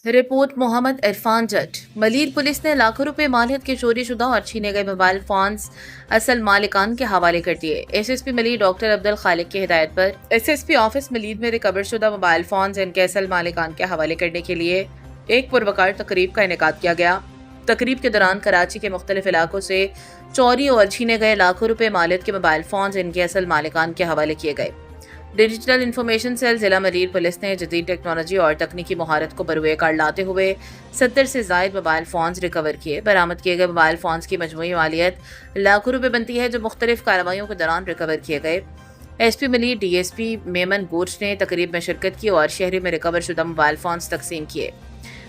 Report Mohammad Irfan जट। Malir police ने लाखों रुपए मालियत के चोरी शुदा और छीने गए मोबाइल फोन्स असल मालिकान के हवाले कर दिए। एसएसपी मलीर डॉक्टर अब्दुल खालिक की हिदायत पर एसएसपी ऑफिस मलीर में रिकवर शुदा मोबाइल फोन्स इनके असल मालिकान के हवाले करने के लिए एक पुरवकार तकरीब का इनेकाद किया गया। तकरीब के दौरान कराची के मुख्तलिफ इलाकों से चोरी और छीने गए लाखों रुपए मालियत के मोबाइल फोन्स इनके असल मालिकान के हवाले किए गए। डिजिटल इंफॉर्मेशन सेल जिला मरीर पुलिस ने जदीद टेक्नोलॉजी और तकनीकी महारत को बरूए कार लाते हुए 70 से जायद मोबाइल फोन्स रिकवर किए। बरामद किए गए मोबाइल फोन्स की मजमूई मालियत लाखों रुपए बनती है, जो मुख्तलिफ कार्रवाइयों के दौरान रिकवर किए गए। एसपी मलीर डीएसपी मेमन गोच ने तकरीब में शिरकत की और शहरी में रिकवर शुदा मोबाइल फोन्स तकसीम किए।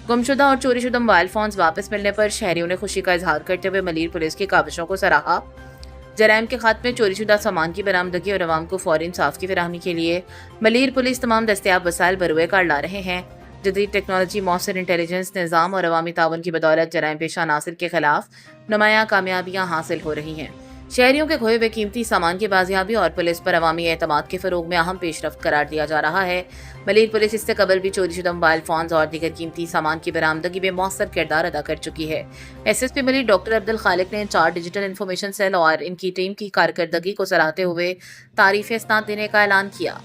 गुमशुदा और चोरी शुदा मोबाइल फोन्स वापस मिलने पर शहरियों ने खुशी का इजहार करते हुए मलीर पुलिस की काविशों को सराहा। जराइम के खात्मे, चोरी शुदा सामान की बरामदगी और अवाम को फौरी इंसाफ की फराहमी के लिए मलीर पुलिस तमाम दस्तियाब वसाइल बरूए कार ला रहे हैं। जदीद टेक्नोलॉजी, मौसर इंटेलिजेंस निज़ाम और अवामी ताउन की बदौलत जराइम पेशा अनासिर के खिलाफ नुमायां कामयाबियां हासिल हो रही हैं। शहरियों के खोए हुए कीमती सामान की बाजियाबी और पुलिस पर अवामी एतमाद के फरोग में अहम पेशरफ्त करार दिया जा रहा है। मलीर पुलिस इससे कबल भी चोरी शुदा मोबाइल फोन्स और दीगर कीमती सामान की बरामदगी में मौसर किरदार अदा कर चुकी है। एसएसपी मलीर डॉक्टर अब्दुल खालिक ने चार डिजिटल इंफॉर्मेशन सेल और इनकी टीम की कारकर्दगी को सराहते हुए तारीफ इस्नाद देने का ऐलान किया।